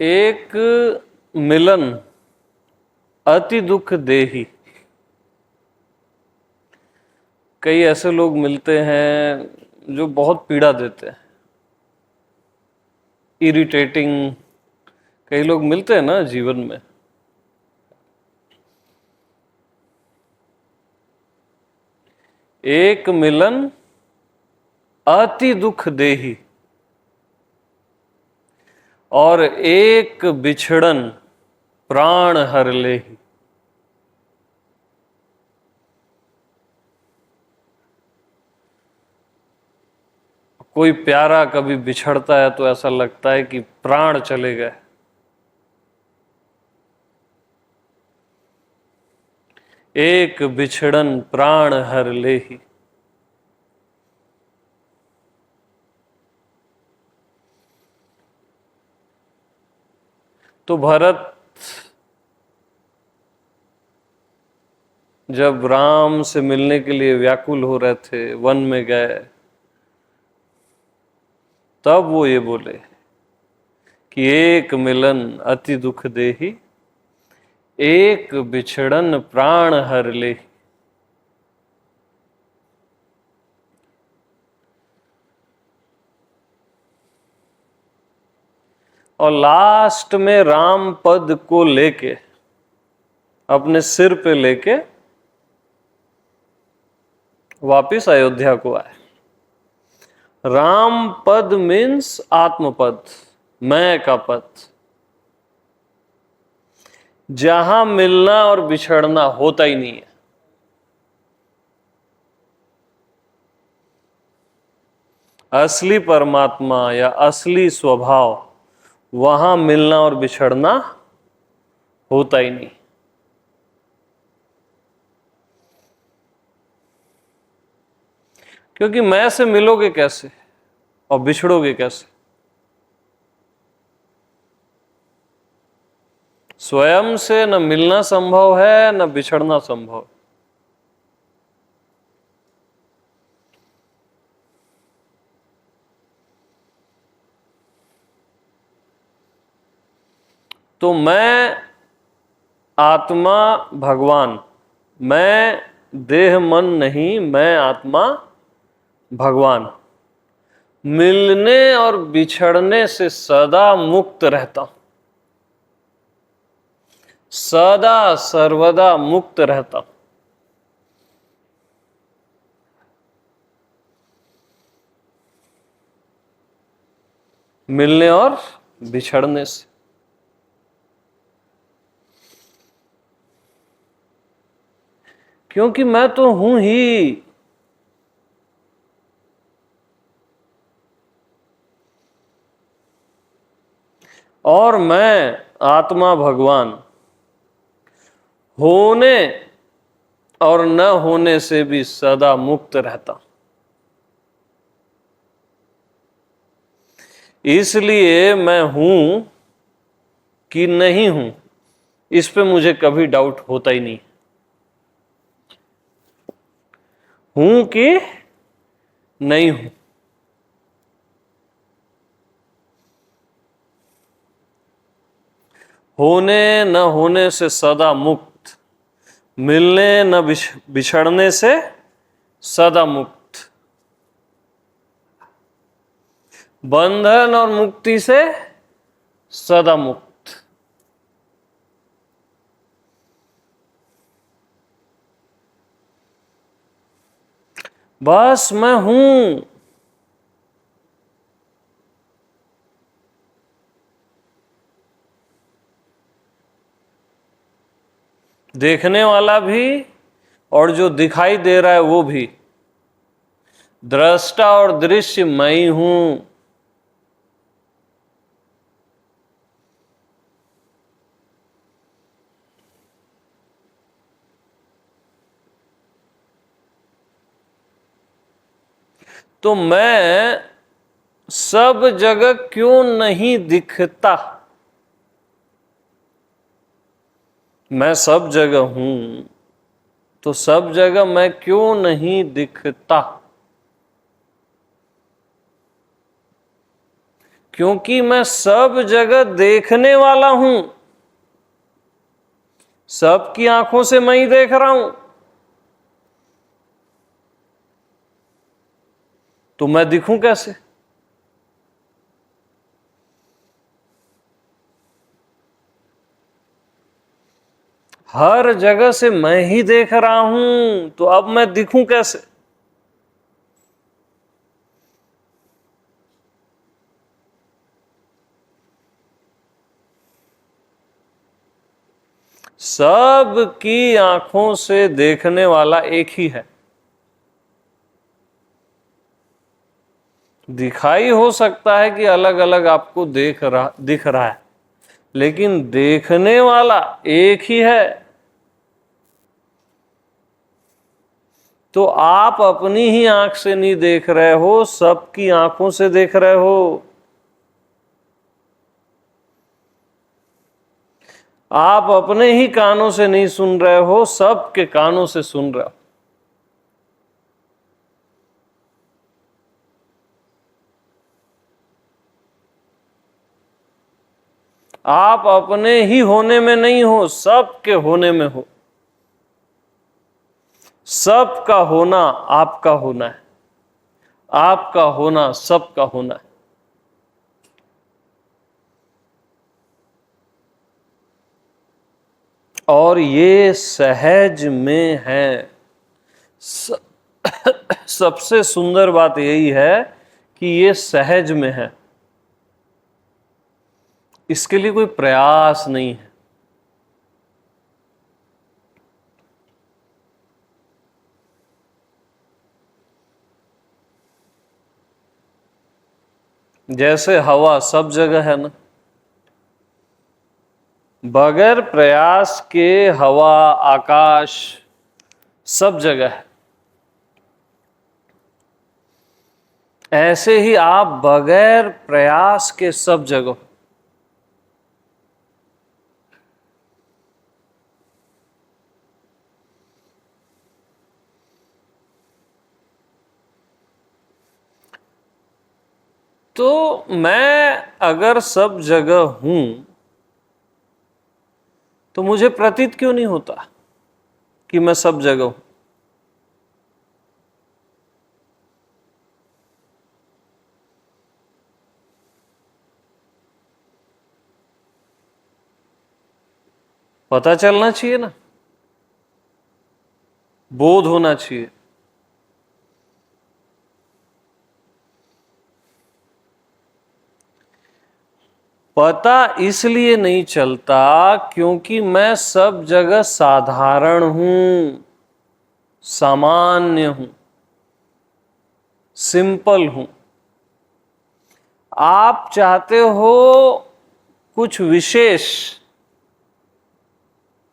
एक मिलन अति दुख देही। कई ऐसे लोग मिलते हैं जो बहुत पीड़ा देते हैं, इरिटेटिंग। कई लोग मिलते हैं ना जीवन में। एक मिलन अति दुख देही और एक बिछड़न प्राण हर लेही। कोई प्यारा कभी बिछड़ता है तो ऐसा लगता है कि प्राण चले गए। एक बिछड़न प्राण हर लेही। तो भरत जब राम से मिलने के लिए व्याकुल हो रहे थे, वन में गए, तब वो ये बोले कि एक मिलन अति दुख देही, एक बिछड़न प्राण हर लेही। और लास्ट में राम पद को लेके, अपने सिर पे लेके वापिस अयोध्या को आए। राम पद मीन्स आत्मपद, मैं का पद, जहां मिलना और बिछड़ना होता ही नहीं है। असली परमात्मा या असली स्वभाव, वहां मिलना और बिछड़ना होता ही नहीं। क्योंकि मैं से मिलोगे कैसे और बिछड़ोगे कैसे? स्वयं से न मिलना संभव है, न बिछड़ना संभव। तो मैं आत्मा भगवान, मैं देह मन नहीं, मैं आत्मा भगवान, मिलने और बिछड़ने से सदा मुक्त रहता हूं, सदा सर्वदा मुक्त रहता हूं। मिलने और बिछड़ने से। क्योंकि मैं तो हूं ही। और मैं आत्मा भगवान होने और न होने से भी सदा मुक्त रहता। इसलिए मैं हूं कि नहीं हूं, इस पे मुझे कभी डाउट होता ही नहीं। हूं कि नहीं हूं। होने न होने से सदा मुक्त, मिलने न बिछड़ने से सदा मुक्त, बंधन और मुक्ति से सदा मुक्त। बस मैं हूं। देखने वाला भी और जो दिखाई दे रहा है वो भी, दृष्टा और दृश्य मैं ही हूं। तो मैं सब जगह क्यों नहीं दिखता? मैं सब जगह हूं, तो सब जगह मैं क्यों नहीं दिखता? क्योंकि मैं सब जगह देखने वाला हूं, सबकी आंखों से मैं ही देख रहा हूं, तो मैं दिखूं कैसे? हर जगह से मैं ही देख रहा हूं, तो अब मैं दिखूं कैसे? सब की आंखों से देखने वाला एक ही है। दिखाई हो सकता है कि अलग अलग आपको दिख रहा है, लेकिन देखने वाला एक ही है। तो आप अपनी ही आंख से नहीं देख रहे हो, सबकी आंखों से देख रहे हो। आप अपने ही कानों से नहीं सुन रहे हो, सबके कानों से सुन रहे हो। आप अपने ही होने में नहीं हो, सबके होने में हो। सबका होना आपका होना है, आपका होना सबका होना है। और ये सहज में है। सबसे सुंदर बात यही है कि ये सहज में है, इसके लिए कोई प्रयास नहीं है। जैसे हवा सब जगह है ना, बगैर प्रयास के हवा आकाश सब जगह है। ऐसे ही आप बगैर प्रयास के सब जगह। तो मैं अगर सब जगह हूं तो मुझे प्रतीत क्यों नहीं होता कि मैं सब जगह हूं? पता चलना चाहिए ना, बोध होना चाहिए। पता इसलिए नहीं चलता क्योंकि मैं सब जगह साधारण हूं, सामान्य हूं, सिंपल हूं। आप चाहते हो कुछ विशेष,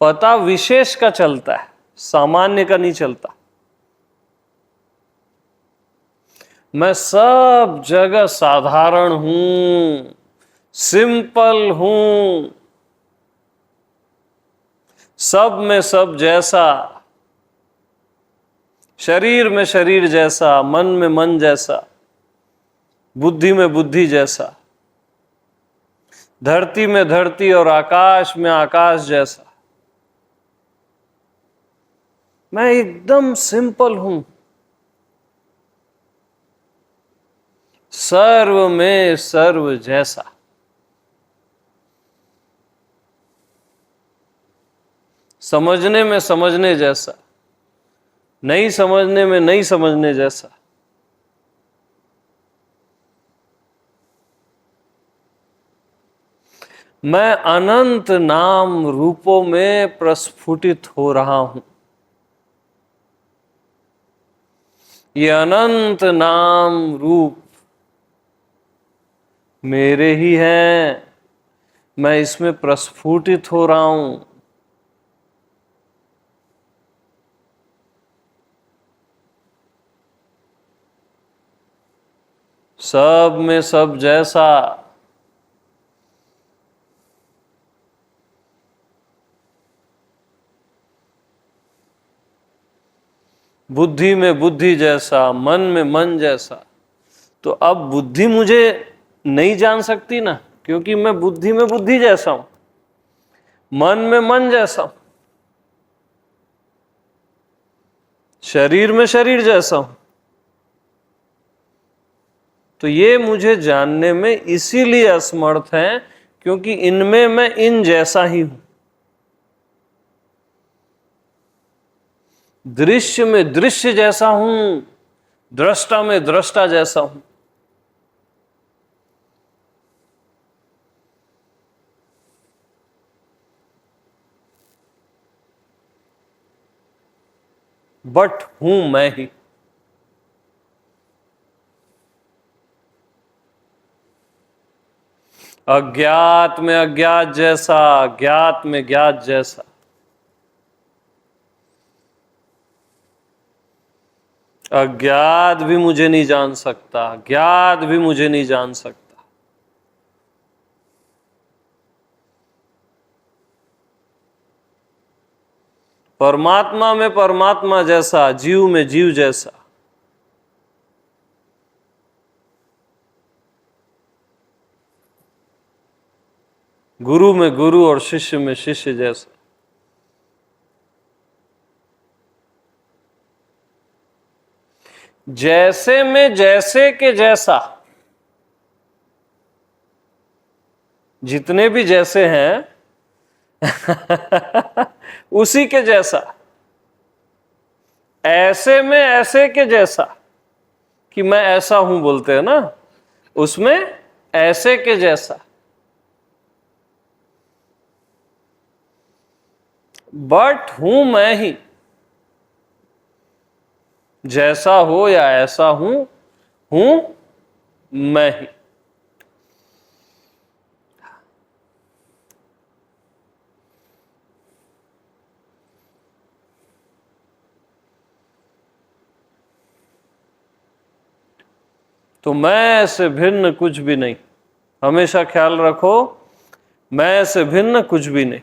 पता विशेष का चलता है, सामान्य का नहीं चलता। मैं सब जगह साधारण हूं, सिंपल हूं, सब में सब जैसा, शरीर में शरीर जैसा, मन में मन जैसा, बुद्धि में बुद्धि जैसा, धरती में धरती और आकाश में आकाश जैसा। मैं एकदम सिंपल हूं, सर्व में सर्व जैसा। समझने में समझने जैसा, नहीं समझने में नहीं समझने जैसा। मैं अनंत नाम रूपों में प्रस्फुटित हो रहा हूं। ये अनंत नाम रूप मेरे ही हैं, मैं इसमें प्रस्फुटित हो रहा हूं। सब में सब जैसा, बुद्धि में बुद्धि जैसा, मन में मन जैसा। तो अब बुद्धि मुझे नहीं जान सकती ना, क्योंकि मैं बुद्धि में बुद्धि जैसा हूं, मन में मन जैसा हूं, शरीर में शरीर जैसा हूं। तो ये मुझे जानने में इसीलिए असमर्थ हैं क्योंकि इनमें मैं इन जैसा ही हूं। दृश्य में दृश्य जैसा हूं, दृष्टा में दृष्टा जैसा हूं। बट हूं मैं ही। अज्ञात में अज्ञात जैसा, ज्ञात में ज्ञात जैसा। अज्ञात भी मुझे नहीं जान सकता, ज्ञात भी मुझे नहीं जान सकता। परमात्मा में परमात्मा जैसा, जीव में जीव जैसा। गुरु में गुरु और शिष्य में शिष्य जैसा। जैसे में जैसे के जैसा। जितने भी जैसे हैं उसी के जैसा। ऐसे में ऐसे के जैसा, कि मैं ऐसा हूं बोलते हैं ना, उसमें ऐसे के जैसा। बट हूं मैं ही। जैसा हो या ऐसा हूं मैं ही। तो मैं से भिन्न कुछ भी नहीं। हमेशा ख्याल रखो, मैं से भिन्न कुछ भी नहीं।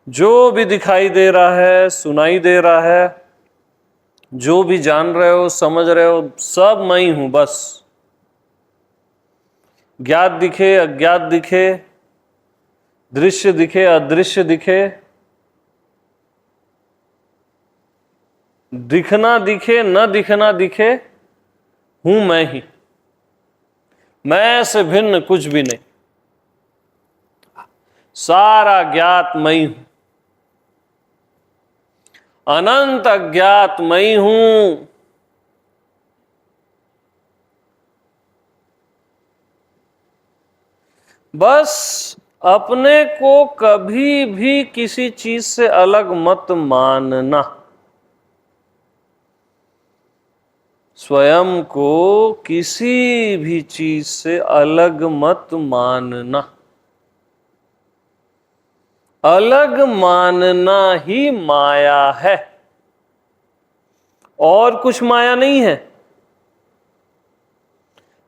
जो भी दिखाई दे रहा है, सुनाई दे रहा है, जो भी जान रहे हो, समझ रहे हो, सब मैं ही हूं बस। ज्ञात दिखे, अज्ञात दिखे, दृश्य दिखे, अदृश्य दिखे, दिखना दिखे, न दिखना दिखे, हूं मैं ही। मैं से भिन्न कुछ भी नहीं। सारा ज्ञात मैं ही हूं। अनंत अज्ञात मैं ही हूं। बस अपने को कभी भी किसी चीज से अलग मत मानना। स्वयं को किसी भी चीज से अलग मत मानना। अलग मानना ही माया है, और कुछ माया नहीं है।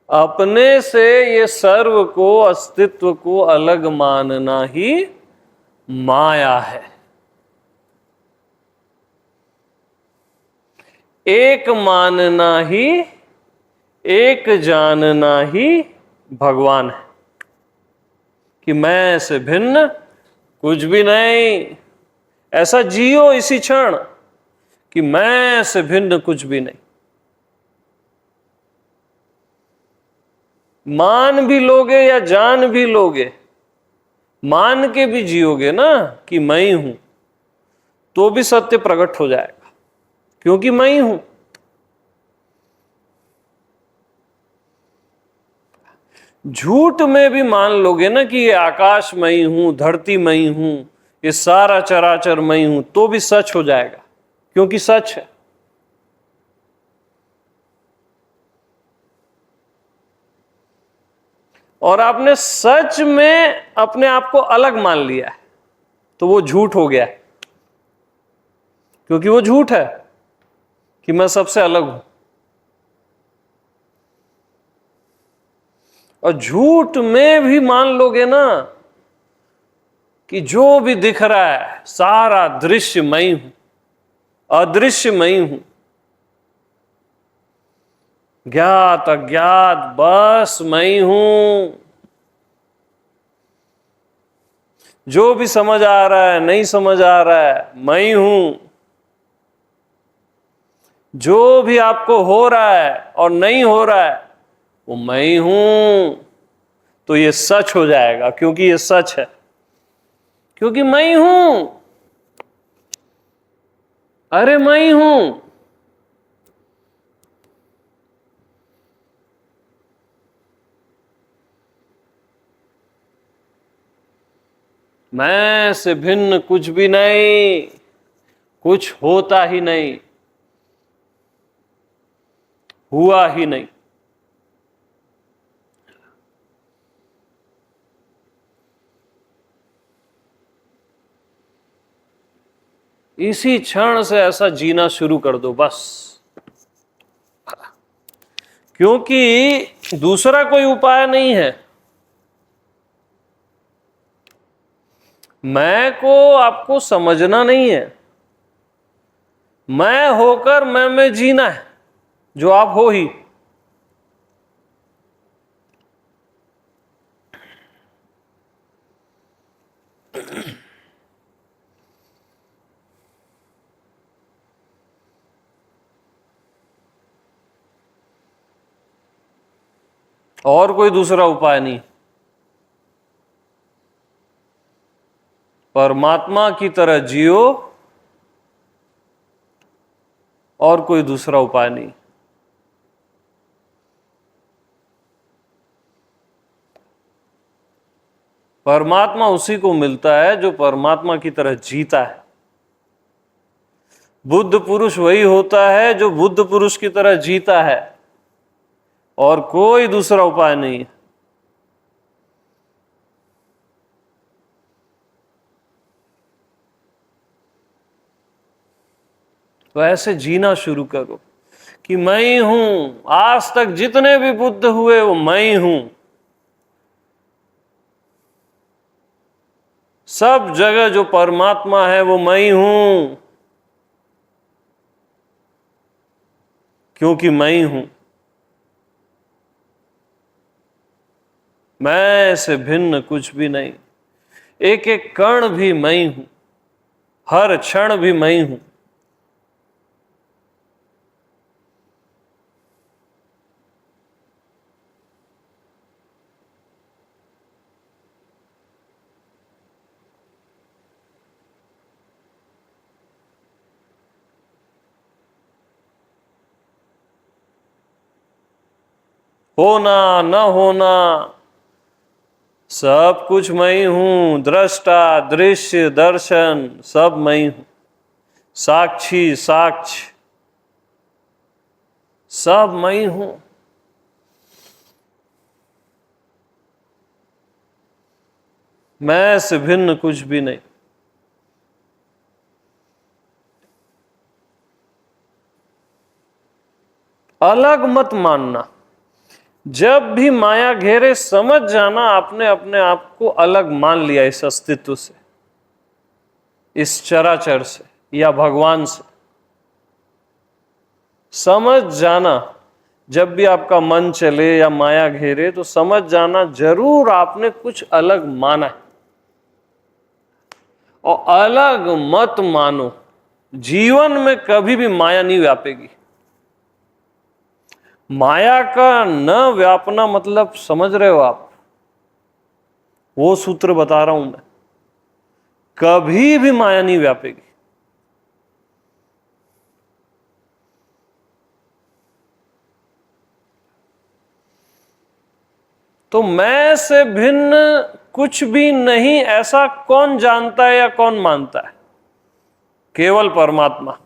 अपने से ये सर्व को, अस्तित्व को अलग मानना ही माया है। एक मानना ही, एक जानना ही भगवान है, कि मैं से भिन्न कुछ भी नहीं। ऐसा जियो इसी क्षण कि मैं से भिन्न कुछ भी नहीं। मान भी लोगे या जान भी लोगे, मान के भी जियोगे ना कि मैं ही हूं, तो भी सत्य प्रकट हो जाएगा, क्योंकि मैं ही हूं। झूठ में भी मान लोगे ना कि ये आकाश मैं ही हूं, धरती मैं ही हूं, ये सारा चराचर मैं ही हूं, तो भी सच हो जाएगा, क्योंकि सच है। और आपने सच में अपने आप को अलग मान लिया है, तो वो झूठ हो गया है, क्योंकि वो झूठ है कि मैं सबसे अलग हूं। और झूठ में भी मान लोगे ना कि जो भी दिख रहा है सारा दृश्य मैं ही हूं, अदृश्य मैं ही हूं, ज्ञात अज्ञात बस मैं ही हूं। जो भी समझ आ रहा है नहीं समझ आ रहा है, मैं ही हूं। जो भी आपको हो रहा है और नहीं हो रहा है, वो मैं ही हूं। तो ये सच हो जाएगा, क्योंकि ये सच है, क्योंकि मैं ही हूं। अरे मैं ही हूं। मैं से भिन्न कुछ भी नहीं, कुछ होता ही नहीं, हुआ ही नहीं। इसी क्षण से ऐसा जीना शुरू कर दो बस, क्योंकि दूसरा कोई उपाय नहीं है। मैं को आपको समझना नहीं है, मैं होकर मैं में जीना है, जो आप हो ही। और कोई दूसरा उपाय नहीं। परमात्मा की तरह जियो, और कोई दूसरा उपाय नहीं। परमात्मा उसी को मिलता है जो परमात्मा की तरह जीता है। बुद्ध पुरुष वही होता है जो बुद्ध पुरुष की तरह जीता है, और कोई दूसरा उपाय नहीं। तो ऐसे जीना शुरू करो कि मैं ही हूं। आज तक जितने भी बुद्ध हुए वो मैं ही हूं। सब जगह जो परमात्मा है वो मैं ही हूं, क्योंकि मैं ही हूं। मैं से भिन्न कुछ भी नहीं। एक एक कण भी मैं ही हूं, हर क्षण भी मैं ही हूं। होना न होना सब कुछ मैं ही हूं। दृष्टा दृश्य दर्शन सब मैं ही हूं। साक्षी साक्ष्य सब मैं ही हूं। मैं से भिन्न कुछ भी नहीं। अलग मत मानना। जब भी माया घेरे समझ जाना आपने अपने आप को अलग मान लिया इस अस्तित्व से, इस चराचर से या भगवान से। समझ जाना, जब भी आपका मन चले या माया घेरे तो समझ जाना जरूर आपने कुछ अलग माना है। और अलग मत मानो। जीवन में कभी भी माया नहीं व्यापेगी। माया का न व्यापना मतलब समझ रहे हो आप? वो सूत्र बता रहा हूं मैं। कभी भी माया नहीं व्यापेगी। तो मैं से भिन्न कुछ भी नहीं, ऐसा कौन जानता है या कौन मानता है? केवल परमात्मा।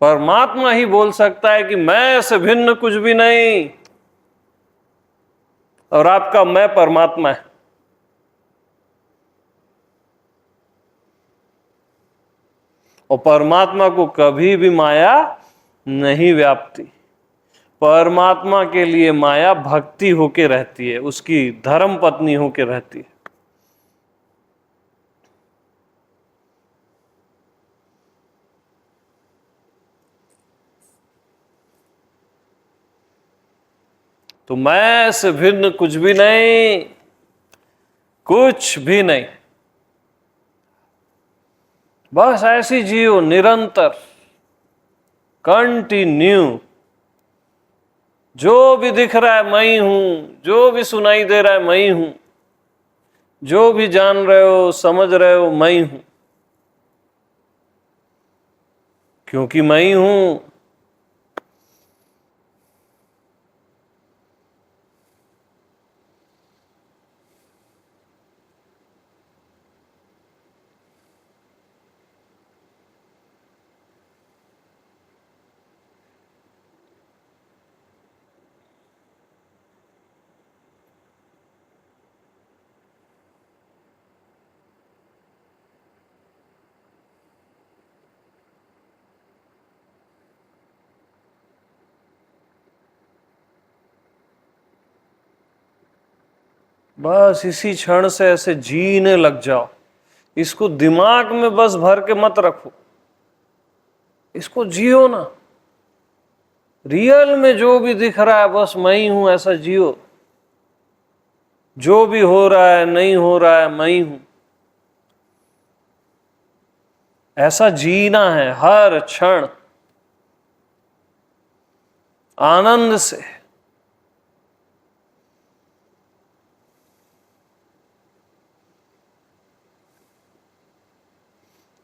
परमात्मा ही बोल सकता है कि मैं से भिन्न कुछ भी नहीं। और आपका मैं परमात्मा है। और परमात्मा को कभी भी माया नहीं व्यापती। परमात्मा के लिए माया भक्ति होके रहती है, उसकी धर्म पत्नी होके रहती है। तो मैं से भिन्न कुछ भी नहीं, कुछ भी नहीं। बस ऐसी जियो निरंतर, कंटिन्यू। जो भी दिख रहा है मैं ही हूं, जो भी सुनाई दे रहा है मैं ही हूं, जो भी जान रहे हो समझ रहे हो मैं ही हूं, क्योंकि मैं ही हूं। बस इसी क्षण से ऐसे जीने लग जाओ। इसको दिमाग में बस भर के मत रखो, इसको जियो ना। रियल में जो भी दिख रहा है बस मैं ही हूं, ऐसा जियो। जो भी हो रहा है नहीं हो रहा है मैं ही हूं, ऐसा जीना है हर क्षण आनंद से।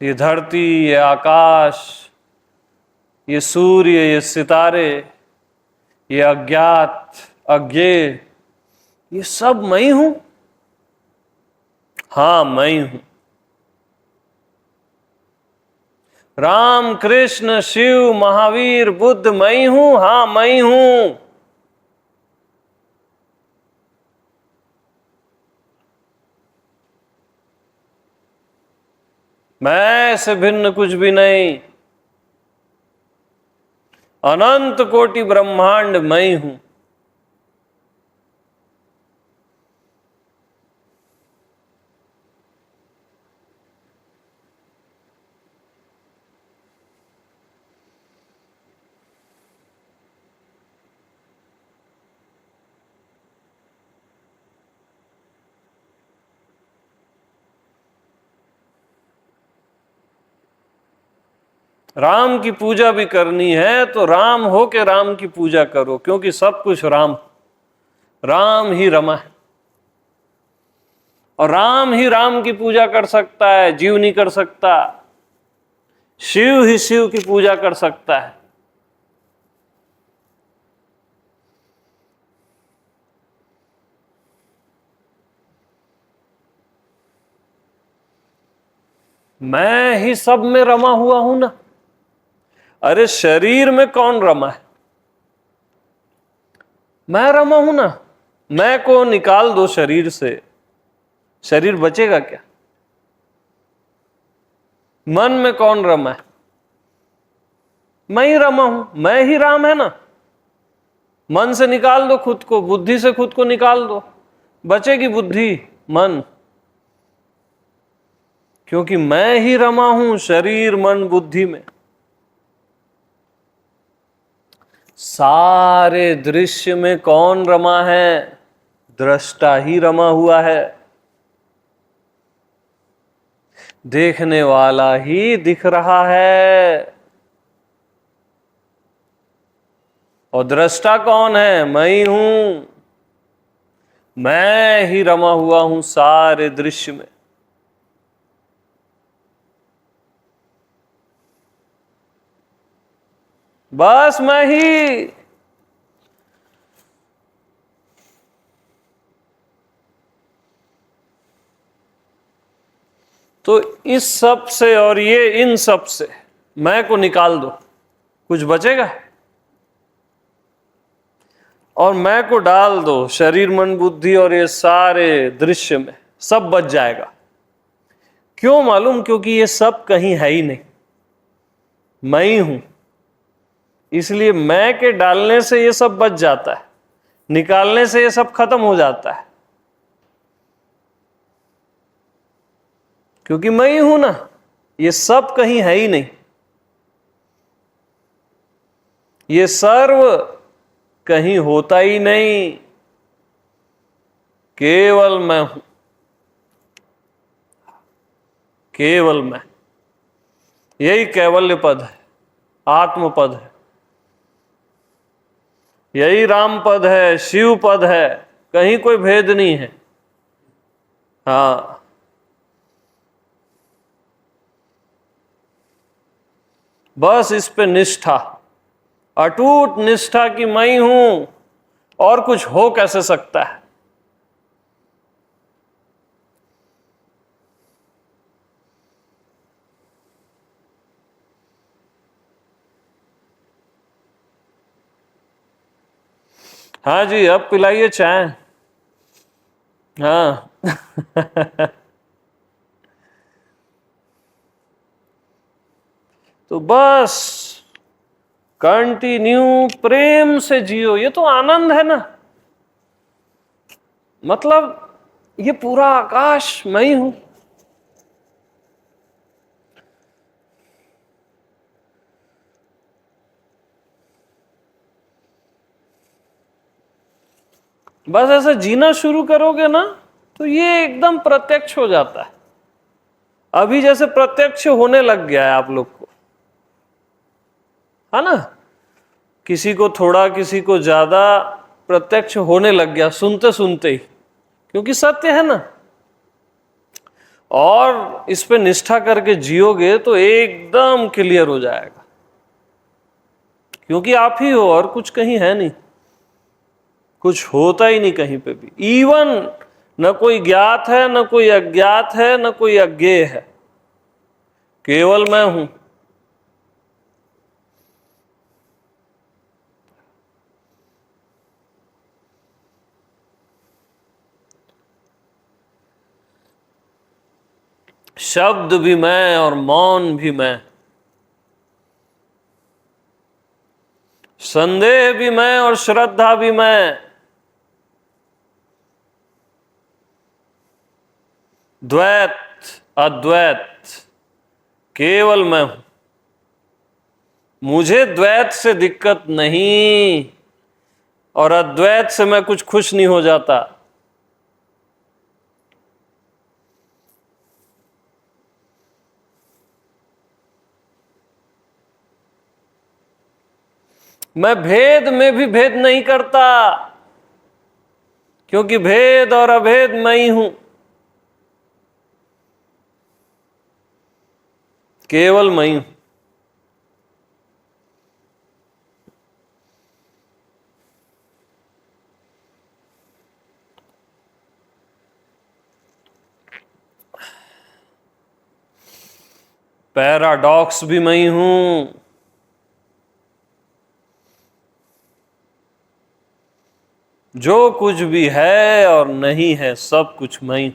ये धरती, ये आकाश, ये सूर्य, ये सितारे, ये अज्ञात अज्ञेय, ये सब मैं ही हूं। हाँ मैं ही हूं। राम कृष्ण शिव महावीर बुद्ध मैं ही हूं। हाँ मैं ही हूं। मैं से भिन्न कुछ भी नहीं, अनंत कोटि ब्रह्मांड मैं ही हूं। राम की पूजा भी करनी है तो राम हो के राम की पूजा करो, क्योंकि सब कुछ राम, राम ही रमा है। और राम ही राम की पूजा कर सकता है, जीव नहीं कर सकता। शिव ही शिव की पूजा कर सकता है। मैं ही सब में रमा हुआ हूं ना। अरे शरीर में कौन रमा है? मैं रमा हूं ना। मैं को निकाल दो शरीर से, शरीर बचेगा क्या? मन में कौन रमा है? मैं ही रमा हूं, मैं ही राम है ना। मन से निकाल दो खुद को, बुद्धि से खुद को निकाल दो, बचेगी बुद्धि मन, क्योंकि मैं ही रमा हूं शरीर मन बुद्धि में। सारे दृश्य में कौन रमा है? दृष्टा ही रमा हुआ है। देखने वाला ही दिख रहा है। और दृष्टा कौन है? मैं ही हूं। मैं ही रमा हुआ हूं सारे दृश्य में। बस मैं ही। तो इस सब से और ये इन सब से मैं को निकाल दो, कुछ बचेगा? और मैं को डाल दो शरीर मन बुद्धि और ये सारे दृश्य में, सब बच जाएगा। क्यों मालूम? क्योंकि ये सब कहीं है ही नहीं, मैं ही हूं। इसलिए मैं के डालने से ये सब बच जाता है, निकालने से ये सब खत्म हो जाता है, क्योंकि मैं ही हूं ना। ये सब कहीं है ही नहीं। ये सर्व कहीं होता ही नहीं, केवल मैं हूं, केवल मैं। यही कैवल्य पद है, आत्म पद है, यही राम पद है, शिव पद है, कहीं कोई भेद नहीं है। हाँ, बस इस पे निष्ठा, अटूट निष्ठा कि मैं ही हूं, और कुछ हो कैसे सकता है। हाँ जी, अब पिलाइए चाय। हाँ तो बस कंटिन्यू प्रेम से जियो, ये तो आनंद है ना। मतलब ये पूरा आकाश मैं ही हूं। बस ऐसे जीना शुरू करोगे ना तो ये एकदम प्रत्यक्ष हो जाता है। अभी जैसे प्रत्यक्ष होने लग गया है आप लोग को, है ना। किसी को थोड़ा, किसी को ज्यादा प्रत्यक्ष होने लग गया सुनते सुनते ही, क्योंकि सत्य है ना। और इस पे निष्ठा करके जियोगे तो एकदम क्लियर हो जाएगा, क्योंकि आप ही हो और कुछ कहीं है नहीं, कुछ होता ही नहीं कहीं पे भी। इवन न कोई ज्ञात है, न कोई अज्ञात है, न कोई अज्ञेय है, केवल मैं हूं। शब्द भी मैं और मौन भी मैं, संदेह भी मैं और श्रद्धा भी मैं, द्वैत अद्वैत केवल मैं हूं। मुझे द्वैत से दिक्कत नहीं, और अद्वैत से मैं कुछ खुश नहीं हो जाता। मैं भेद में भी भेद नहीं करता, क्योंकि भेद और अभेद मैं ही हूं, केवल मैं ही हूं। पैराडॉक्स भी मैं ही हूं, जो कुछ भी है और नहीं है सब कुछ मैं ही।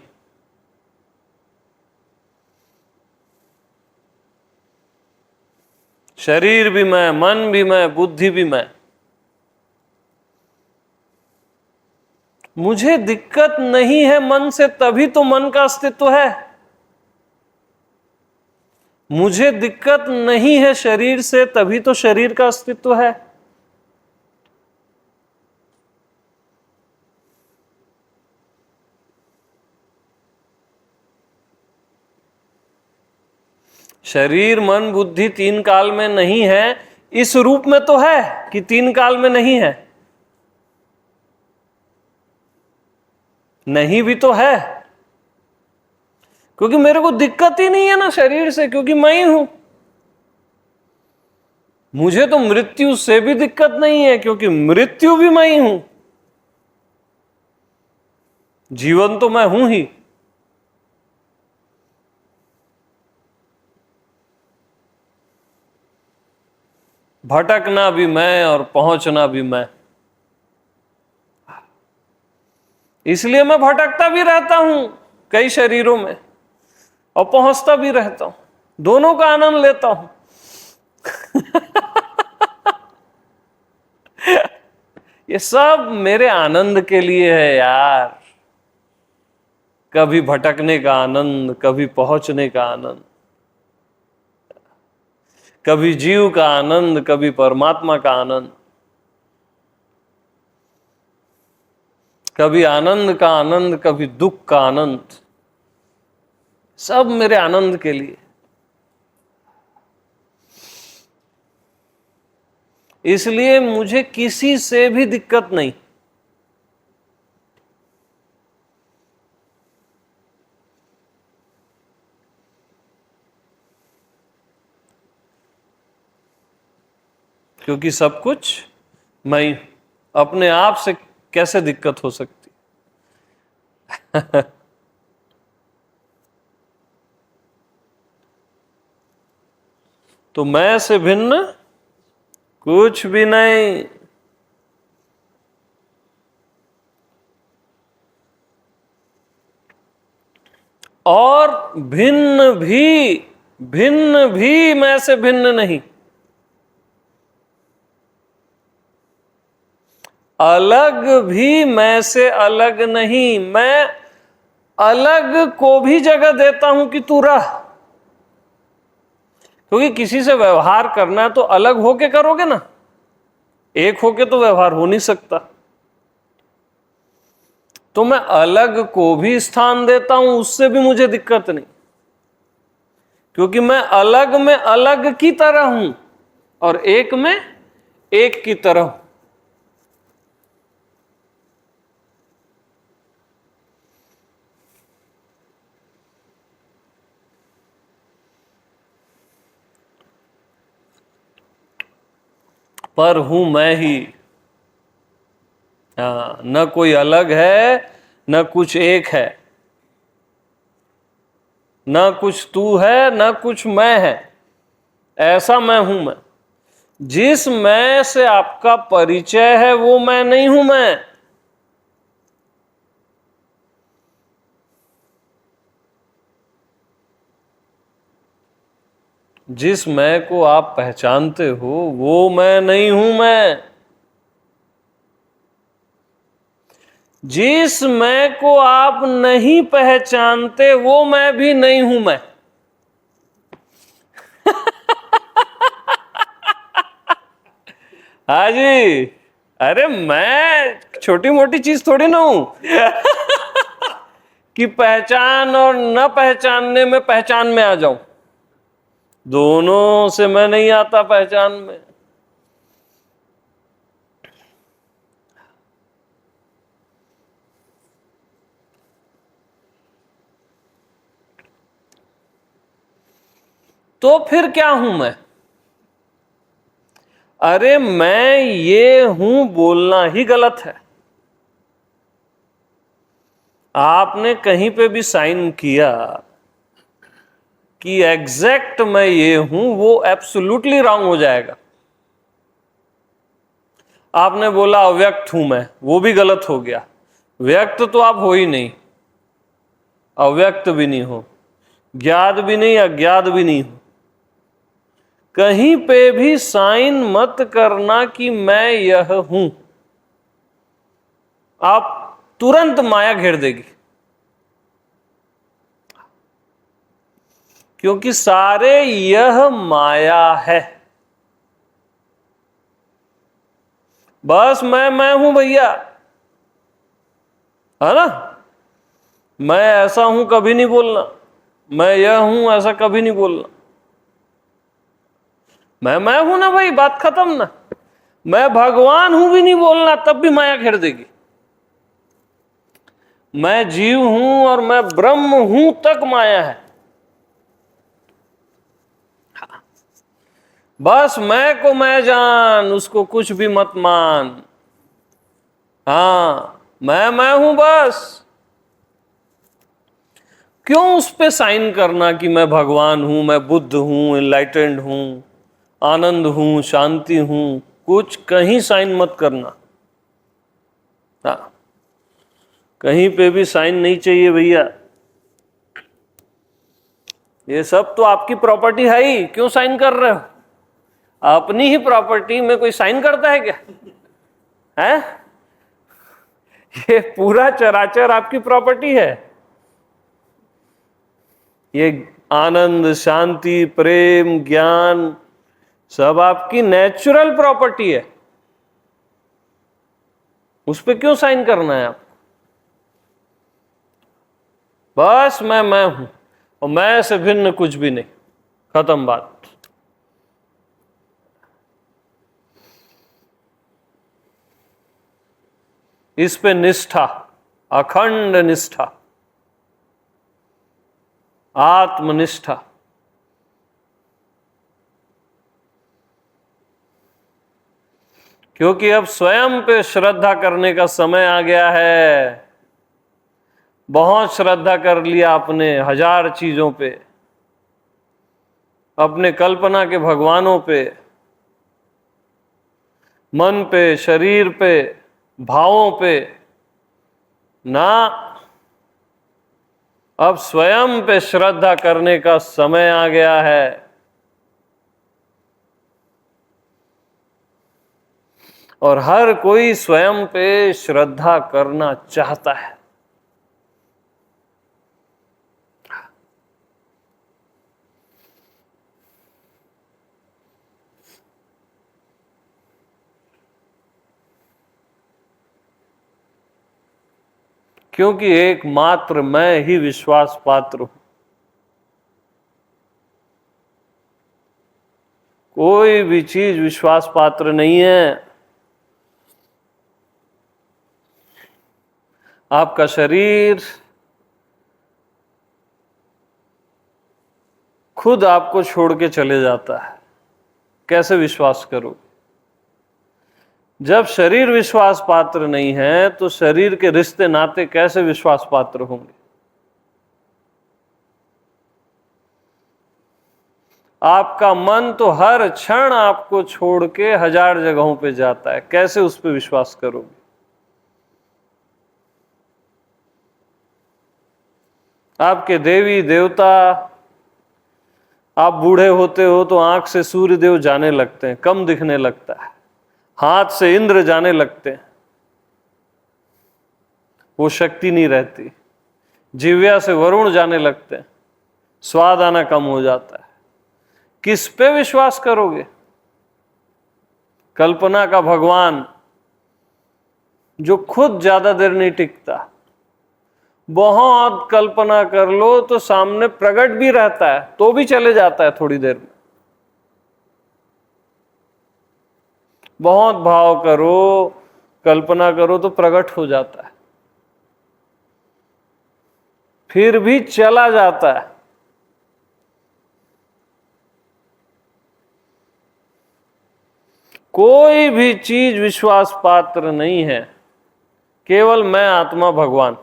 शरीर भी मैं, मन भी मैं, बुद्धि भी मैं। मुझे दिक्कत नहीं है मन से, तभी तो मन का अस्तित्व है। मुझे दिक्कत नहीं है शरीर से, तभी तो शरीर का अस्तित्व है। शरीर मन बुद्धि तीन काल में नहीं है, इस रूप में तो है कि तीन काल में नहीं है। नहीं भी तो है, क्योंकि मेरे को दिक्कत ही नहीं है ना शरीर से, क्योंकि मैं ही हूं। मुझे तो मृत्यु से भी दिक्कत नहीं है, क्योंकि मृत्यु भी मैं ही हूं। जीवन तो मैं हूं ही। भटकना भी मैं और पहुंचना भी मैं, इसलिए मैं भटकता भी रहता हूं कई शरीरों में और पहुंचता भी रहता हूं, दोनों का आनंद लेता हूं। ये सब मेरे आनंद के लिए है यार। कभी भटकने का आनंद, कभी पहुंचने का आनंद, कभी जीव का आनंद, कभी परमात्मा का आनंद। कभी आनंद का आनंद, कभी दुख का आनंद, सब मेरे आनंद के लिए। इसलिए मुझे किसी से भी दिक्कत नहीं। क्योंकि सब कुछ मैं ही हूं। अपने आप से कैसे दिक्कत हो सकती? तो मैं से भिन्न कुछ भी नहीं। और भिन्न भी मैं से भिन्न नहीं। अलग भी मैं से अलग नहीं। मैं अलग को भी जगह देता हूं कि तू रह। क्योंकि किसी से व्यवहार करना है तो अलग होके करोगे ना, एक होके तो व्यवहार हो नहीं सकता। तो मैं अलग को भी स्थान देता हूं, उससे भी मुझे दिक्कत नहीं, क्योंकि मैं अलग में अलग की तरह हूं और एक में एक की तरह हूं। पर हूं मैं ही। हाँ, न कोई अलग है, न कुछ एक है, न कुछ तू है, न कुछ मैं है। ऐसा मैं हूं मैं। जिस मैं से आपका परिचय है वो मैं नहीं हूं मैं। जिस मैं को आप पहचानते हो वो मैं नहीं हूं मैं। जिस मैं को आप नहीं पहचानते वो मैं भी नहीं हूं मैं। हाँ जी। अरे मैं छोटी मोटी चीज थोड़ी ना हूं कि पहचान और न पहचानने में पहचान में आ जाऊं। दोनों से मैं नहीं आता पहचान में। तो फिर क्या हूं मैं? अरे मैं ये हूं बोलना ही गलत है। आपने कहीं पे भी साइन किया कि एग्जैक्ट मैं ये हूं, वो एब्सोल्युटली रॉन्ग हो जाएगा। आपने बोला अव्यक्त हूं मैं, वो भी गलत हो गया। व्यक्त तो आप हो ही नहीं, अव्यक्त भी नहीं हो, ज्ञात भी नहीं, अज्ञात भी नहीं हो। कहीं पे भी साइन मत करना कि मैं यह हूं, आप तुरंत माया घेर देगी। क्योंकि सारे यह माया है। बस मैं हूं भैया, है ना। मैं ऐसा हूं कभी नहीं बोलना, मैं यह हूं ऐसा कभी नहीं बोलना। मैं हूं ना भाई, बात खत्म ना। मैं भगवान हूं भी नहीं बोलना, तब भी माया घेर देगी। मैं जीव हूं और मैं ब्रह्म हूं तक माया है। बस मैं को मैं जान, उसको कुछ भी मत मान। हाँ, मैं हूं बस। क्यों उस पे साइन करना कि मैं भगवान हूं, मैं बुद्ध हूं, एनलाइटेंड हूं, आनंद हूं, शांति हूं? कुछ कहीं साइन मत करना। हाँ, कहीं पे भी साइन नहीं चाहिए भैया। ये सब तो आपकी प्रॉपर्टी है ही, क्यों साइन कर रहे हो? अपनी ही प्रॉपर्टी में कोई साइन करता है क्या? है? ये पूरा चराचर आपकी प्रॉपर्टी है। ये आनंद, शांति, प्रेम, ज्ञान सब आपकी नेचुरल प्रॉपर्टी है। उस पे क्यों साइन करना है आप? बस मैं हूं और मैं से भिन्न कुछ भी नहीं। खत्म बात। इस पे निष्ठा, अखंड निष्ठा, आत्मनिष्ठा। क्योंकि अब स्वयं पे श्रद्धा करने का समय आ गया है। बहुत श्रद्धा कर लिया आपने हजार चीजों पे, अपने कल्पना के भगवानों पे, मन पे, शरीर पे, भावों पे ना। अब स्वयं पे श्रद्धा करने का समय आ गया है। और हर कोई स्वयं पे श्रद्धा करना चाहता है। क्योंकि एकमात्र मैं ही विश्वास पात्र हूं। कोई भी चीज विश्वास पात्र नहीं है। आपका शरीर खुद आपको छोड़ के चले जाता है, कैसे विश्वास करोगे? जब शरीर विश्वास पात्र नहीं है तो शरीर के रिश्ते नाते कैसे विश्वास पात्र होंगे? आपका मन तो हर क्षण आपको छोड़ के हजार जगहों पे जाता है, कैसे उस पर विश्वास करोगे? आपके देवी देवता, आप बूढ़े होते हो तो आंख से सूर्य देव जाने लगते हैं, कम दिखने लगता है। हाथ से इंद्र जाने लगते हैं, वो शक्ति नहीं रहती। जिह्वा से वरुण जाने लगते हैं, स्वाद आना कम हो जाता है। किस पे विश्वास करोगे? कल्पना का भगवान जो खुद ज्यादा देर नहीं टिकता। बहुत कल्पना कर लो तो सामने प्रकट भी रहता है तो भी चले जाता है थोड़ी देर में। बहुत भाव करो, कल्पना करो तो प्रकट हो जाता है, फिर भी चला जाता है। कोई भी चीज विश्वास पात्र नहीं है, केवल मैं आत्मा भगवान।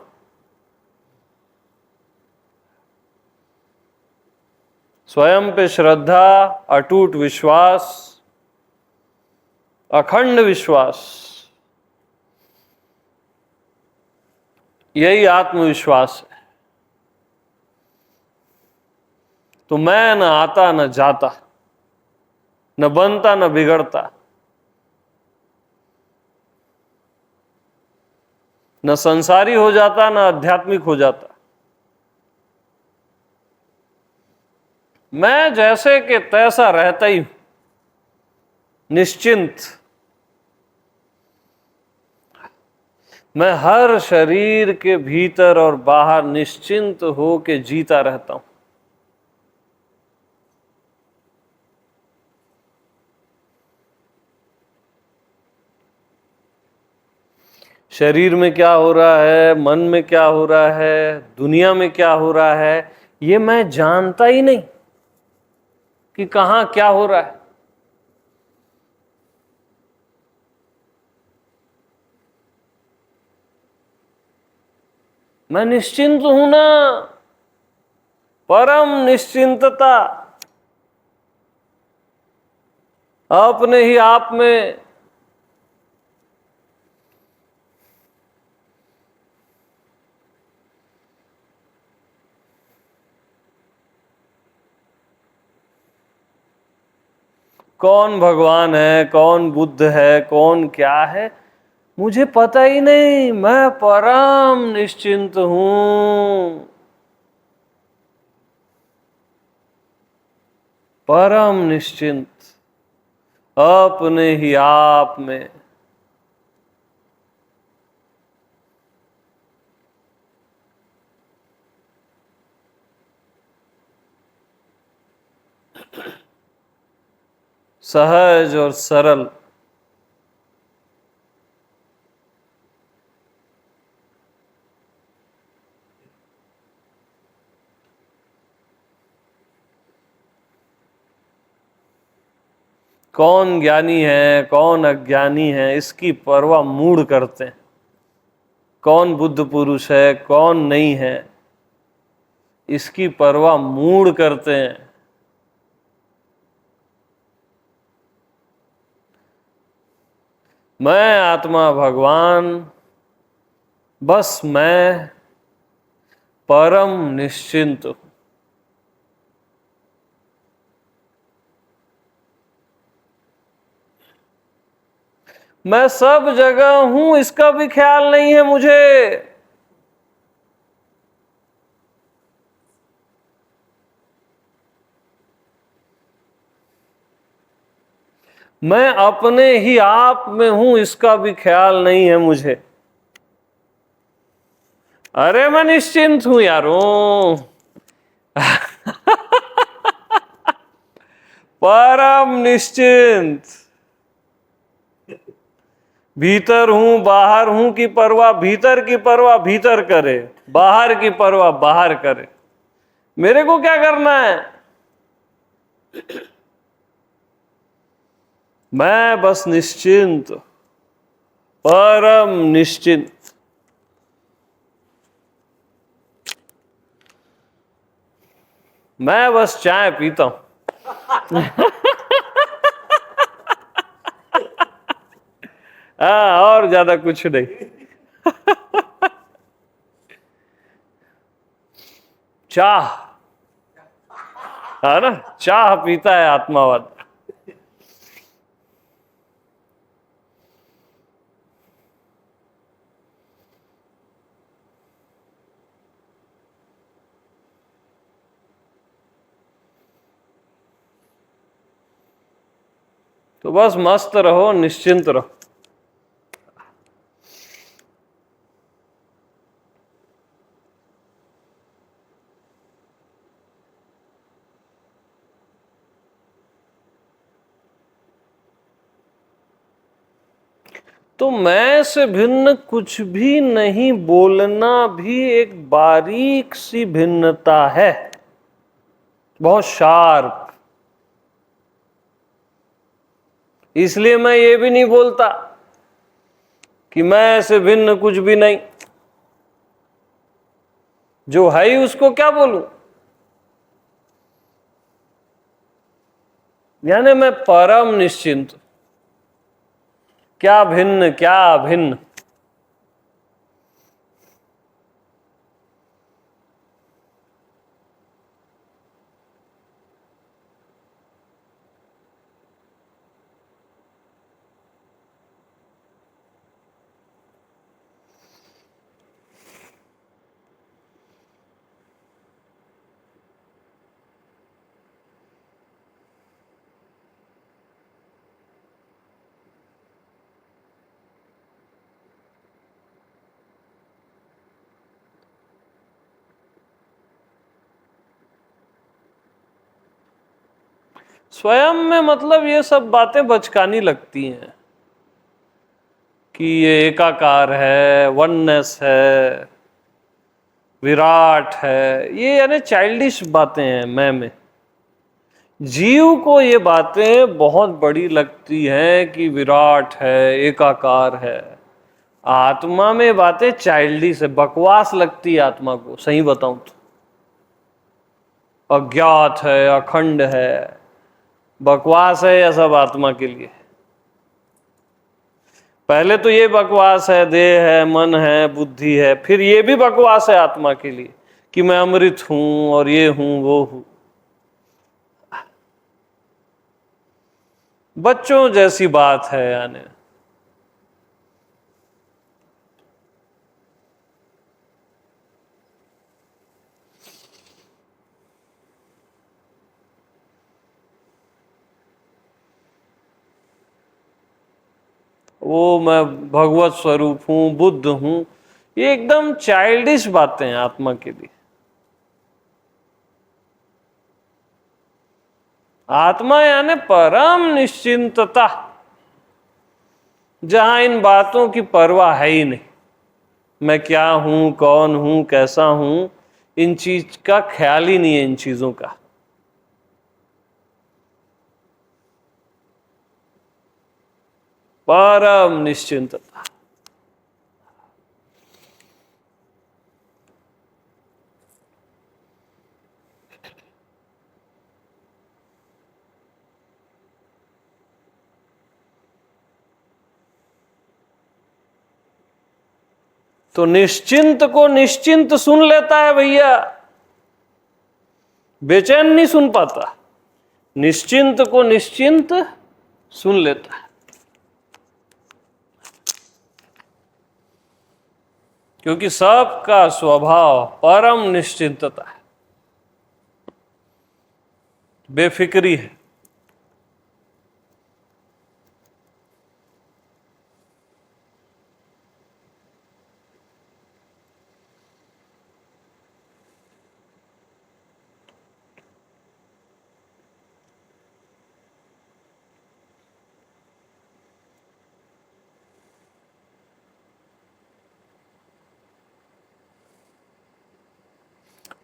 स्वयं पे श्रद्धा, अटूट विश्वास, अखंड विश्वास, यही आत्मविश्वास है। तो मैं न आता न जाता, न बनता न बिगड़ता, न संसारी हो जाता न आध्यात्मिक हो जाता। मैं जैसे कि तैसा रहता ही हूं, निश्चिंत। मैं हर शरीर के भीतर और बाहर निश्चिंत हो के जीता रहता हूं। शरीर में क्या हो रहा है, मन में क्या हो रहा है, दुनिया में क्या हो रहा है, ये मैं जानता ही नहीं कि कहां क्या हो रहा है। मैं निश्चिंत हूं ना, परम निश्चिंतता अपने ही आप में। कौन भगवान है, कौन बुद्ध है, कौन क्या है, मुझे पता ही नहीं। मैं परम निश्चिंत हूं, परम निश्चिंत अपने ही आप में। सहज और सरल। कौन ज्ञानी है कौन अज्ञानी है इसकी परवाह मूढ़ करते हैं। कौन बुद्ध पुरुष है कौन नहीं है इसकी परवाह मूढ़ करते हैं। मैं आत्मा भगवान, बस मैं परम निश्चिंत हूं। मैं सब जगह हूं इसका भी ख्याल नहीं है मुझे। मैं अपने ही आप में हूं इसका भी ख्याल नहीं है मुझे। अरे मैं निश्चिंत हूं यारों। परम निश्चिंत। भीतर हूं बाहर हूं की परवाह भीतर की परवाह भीतर करे, बाहर की परवाह बाहर करे। मेरे को क्या करना है? मैं बस निश्चिंत, परम निश्चिंत। मैं बस चाय पीता हूं। हाँ, और ज्यादा कुछ नहीं। चाह, है ना, चाह पीता है आत्मावाद। तो बस मस्त रहो, निश्चिंत रहो। तो मैं से भिन्न कुछ भी नहीं बोलना भी एक बारीक सी भिन्नता है, बहुत शार्प। इसलिए मैं ये भी नहीं बोलता कि मैं से भिन्न कुछ भी नहीं। जो है ही उसको क्या बोलूं? यानी मैं परम निश्चिंत। क्या भिन्न क्या भिन्न। स्वयं में मतलब ये सब बातें बचकानी लगती हैं कि ये एकाकार है, वननेस है, विराट है। ये यानी चाइल्डिश बातें हैं मैं में। जीव को ये बातें बहुत बड़ी लगती हैं कि विराट है, एकाकार है। आत्मा में बातें चाइल्डिश है, बकवास लगती है आत्मा को, सही बताऊं तो। अज्ञात है, अखंड है, बकवास है यह सब आत्मा के लिए। पहले तो ये बकवास है, देह है, मन है, बुद्धि है, फिर ये भी बकवास है आत्मा के लिए कि मैं अमृत हूं और ये हूं वो हूं। बच्चों जैसी बात है यानी। वो मैं भगवत स्वरूप हूं, बुद्ध हूं, ये एकदम चाइल्डिश बातें हैं आत्मा के लिए। आत्मा यानी परम निश्चिंतता, जहां इन बातों की परवाह है ही नहीं। मैं क्या हूं, कौन हूं, कैसा हूं, इन चीज का ख्याल ही नहीं है, इन चीजों का। परम निश्चिंतता। तो निश्चिंत को निश्चिंत सुन लेता है भैया, बेचैन नहीं सुन पाता। निश्चिंत को निश्चिंत सुन लेता है, क्योंकि सबका स्वभाव परम निश्चिंतता है, बेफिक्री है।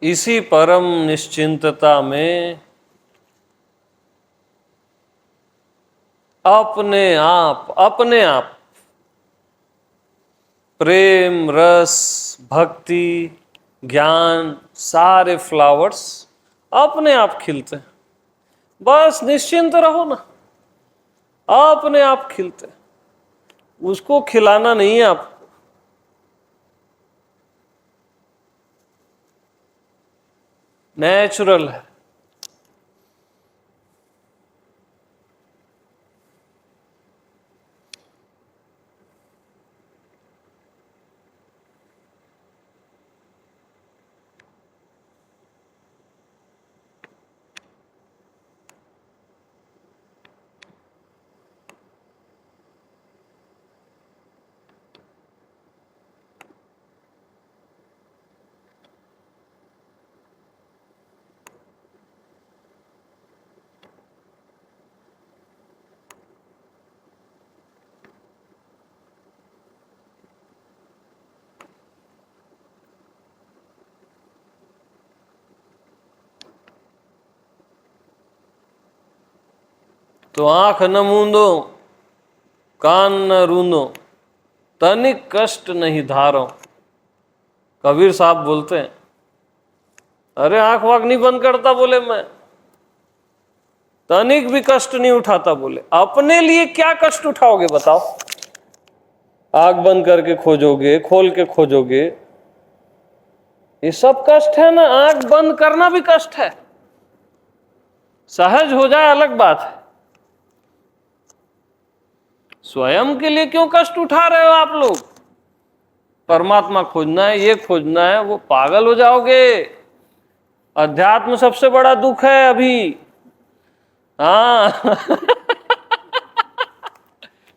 इसी परम निश्चिंतता में अपने आप प्रेम, रस, भक्ति, ज्ञान, सारे फ्लावर्स अपने आप खिलते हैं। बस निश्चिंत रहो ना, अपने आप खिलते हैं। उसको खिलाना नहीं है आपको। नेचुरल है। तो आंख न मूंदो, कान न रूंदो, तनिक कष्ट नहीं धारो। कबीर साहब बोलते हैं, अरे आंख वाख नहीं बंद करता बोले मैं, तनिक भी कष्ट नहीं उठाता बोले। अपने लिए क्या कष्ट उठाओगे बताओ? आंख बंद करके खोजोगे, खोल के खोजोगे, ये सब कष्ट है ना। आंख बंद करना भी कष्ट है। सहज हो जाए अलग बात है। स्वयं के लिए क्यों कष्ट उठा रहे हो आप लोग? परमात्मा खोजना है, ये खोजना है, वो पागल हो जाओगे। अध्यात्म सबसे बड़ा दुख है अभी। हाँ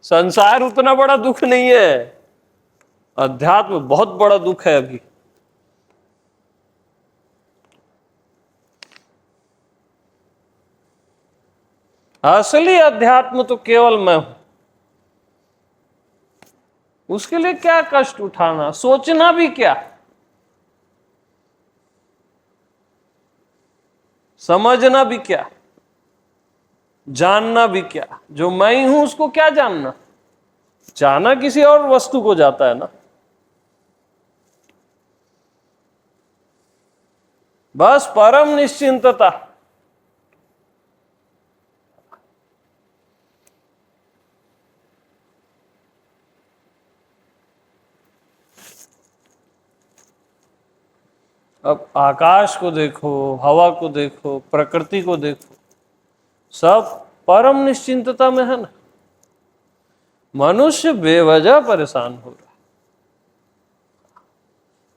संसार उतना बड़ा दुख नहीं है, अध्यात्म बहुत बड़ा दुख है अभी। असली अध्यात्म तो केवल मैं हूं। उसके लिए क्या कष्ट उठाना, सोचना भी क्या, समझना भी क्या, जानना भी क्या? जो मैं ही हूं उसको क्या जानना? जाना किसी और वस्तु को जाता है ना। बस परम निश्चिंतता। अब आकाश को देखो, हवा को देखो, प्रकृति को देखो, सब परम निश्चिंतता में है ना। मनुष्य बेवजह परेशान हो रहा है,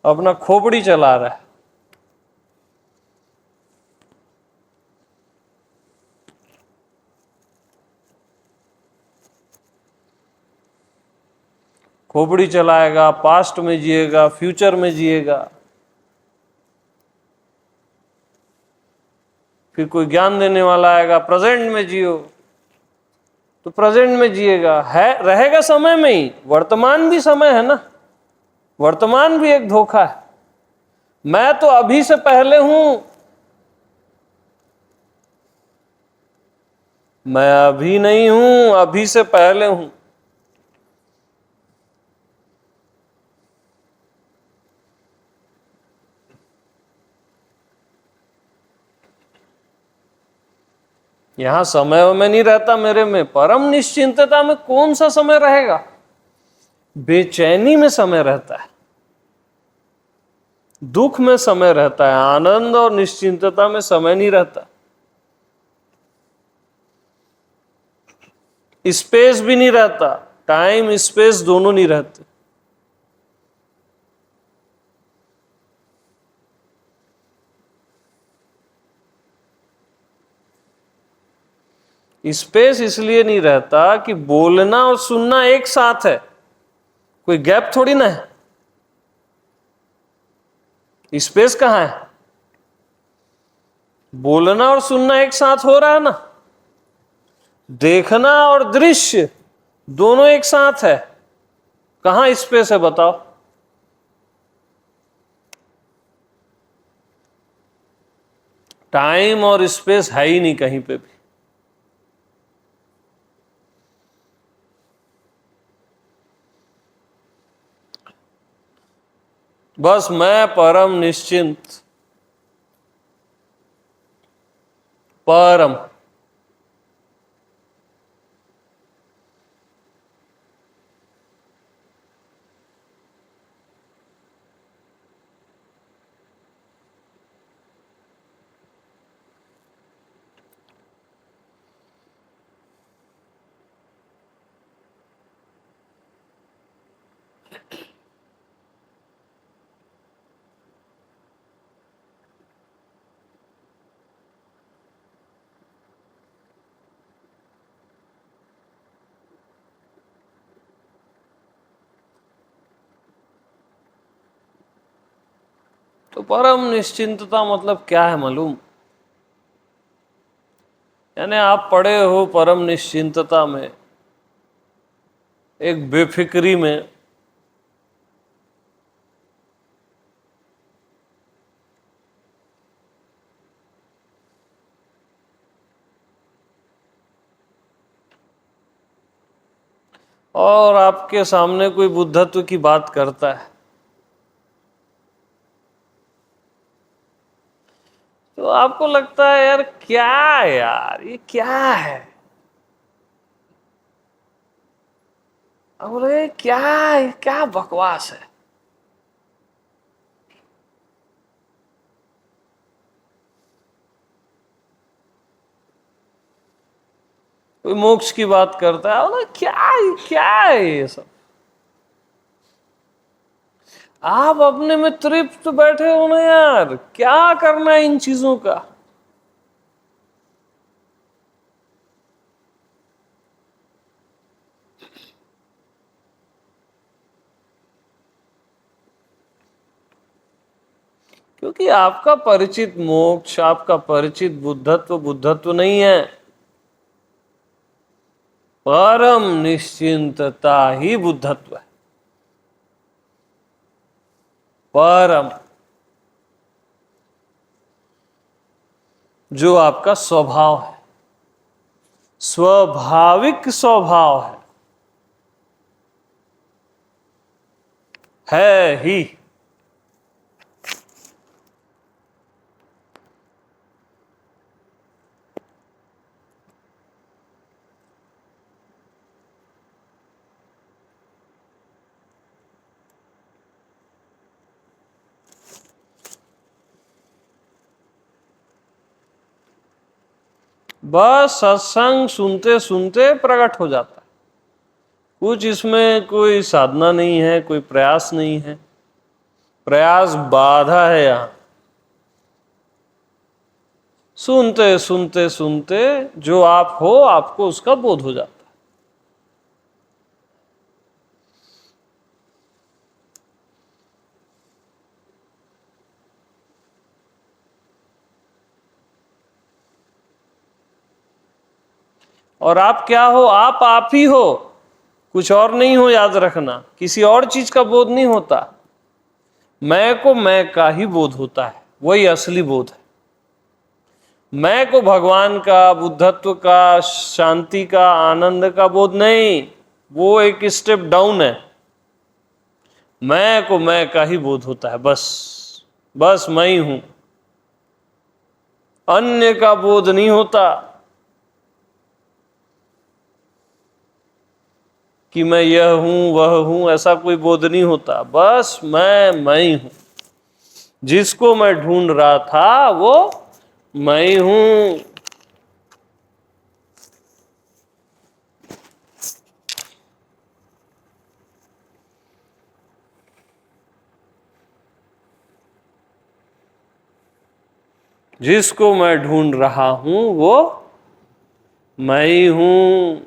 अपना खोपड़ी चला रहा है। खोपड़ी चलाएगा, पास्ट में जिएगा, फ्यूचर में जिएगा। फिर कोई ज्ञान देने वाला आएगा, प्रेजेंट में जियो, तो प्रेजेंट में जिएगा, है रहेगा समय में ही। वर्तमान भी समय है ना, वर्तमान भी एक धोखा है। मैं तो अभी से पहले हूं, मैं अभी नहीं हूं, अभी से पहले हूं। यहां समय में नहीं रहता मेरे में, परम निश्चिंतता में कौन सा समय रहेगा? बेचैनी में समय रहता है, दुख में समय रहता है, आनंद और निश्चिंतता में समय नहीं रहता। स्पेस भी नहीं रहता, टाइम स्पेस दोनों नहीं रहते। स्पेस इसलिए नहीं रहता कि बोलना और सुनना एक साथ है, कोई गैप थोड़ी ना है। स्पेस कहां है? बोलना और सुनना एक साथ हो रहा है ना, देखना और दृश्य दोनों एक साथ है, कहां स्पेस है बताओ? टाइम और स्पेस है ही नहीं कहीं पे भी। बस मैं परम निश्चिंत, परम। तो परम निश्चिंतता मतलब क्या है मालूम? यानी आप पड़े हो परम निश्चिंतता में, एक बेफिक्री में, और आपके सामने कोई बुद्धत्व की बात करता है, तो आपको लगता है यार क्या है, यार ये क्या है? आप बोले क्या है, क्या बकवास है। कोई मोक्ष की बात करता है, बोले क्या है ये सब? आप अपने में तृप्त बैठे हो ना यार, क्या करना है इन चीजों का? क्योंकि आपका परिचित मोक्ष, आपका परिचित बुद्धत्व बुद्धत्व नहीं है, परम निश्चिंतता ही बुद्धत्व है। परम, जो आपका स्वभाव है, स्वाभाविक स्वभाव है ही। बस सत्संग सुनते सुनते प्रकट हो जाता है। कुछ इसमें कोई साधना नहीं है, कोई प्रयास नहीं है, प्रयास बाधा है यहां। सुनते सुनते सुनते जो आप हो, आपको उसका बोध हो जाता है। और आप क्या हो? आप ही हो, कुछ और नहीं हो। याद रखना, किसी और चीज का बोध नहीं होता। मैं को मैं का ही बोध होता है, वही असली बोध है। मैं को भगवान का, बुद्धत्व का, शांति का, आनंद का बोध नहीं, वो एक स्टेप डाउन है। मैं को मैं का ही बोध होता है, बस मैं ही हूं, अन्य का बोध नहीं होता कि मैं यह हूं वह हूं, ऐसा कोई बोध नहीं होता। बस मैं ही हूं। जिसको मैं ढूंढ रहा था वो मैं ही हूं। जिसको मैं ढूंढ रहा हूं वो मैं ही हूं।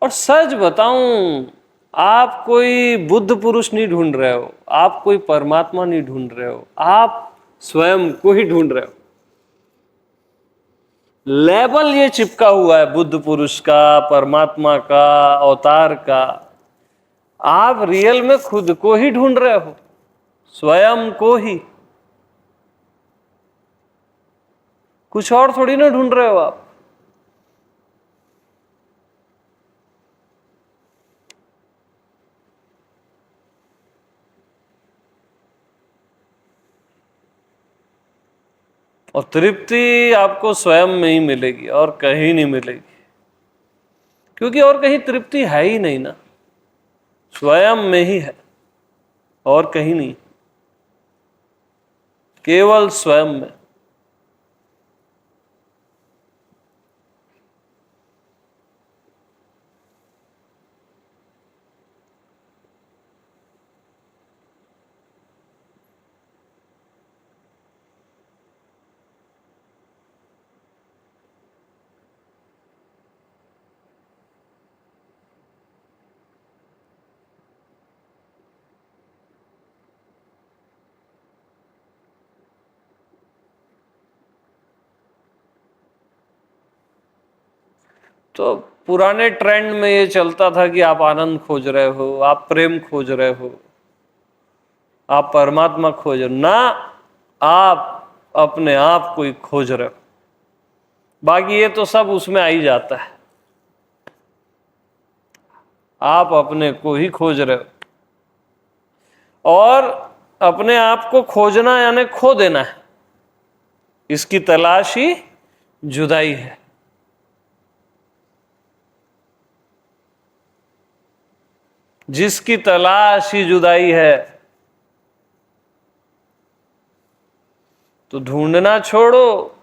और सच बताऊं, आप कोई बुद्ध पुरुष नहीं ढूंढ रहे हो, आप कोई परमात्मा नहीं ढूंढ रहे हो, आप स्वयं को ही ढूंढ रहे हो। लेबल ये चिपका हुआ है बुद्ध पुरुष का, परमात्मा का, अवतार का। आप रियल में खुद को ही ढूंढ रहे हो, स्वयं को ही। कुछ और थोड़ी ना ढूंढ रहे हो आप। और तृप्ति आपको स्वयं में ही मिलेगी और कहीं नहीं मिलेगी, क्योंकि और कहीं तृप्ति है ही नहीं ना, स्वयं में ही है और कहीं नहीं, केवल स्वयं में। तो पुराने ट्रेंड में ये चलता था कि आप आनंद खोज रहे हो, आप प्रेम खोज रहे हो, आप परमात्मा खोज रहे हो ना, आप अपने आप को ही खोज रहे हो। बाकी ये तो सब उसमें आ ही जाता है, आप अपने को ही खोज रहे हो। और अपने आप को खोजना यानी खो देना है, इसकी तलाश ही जुदाई है। जिसकी तलाश ही जुदाई है, तो ढूंढना छोड़ो,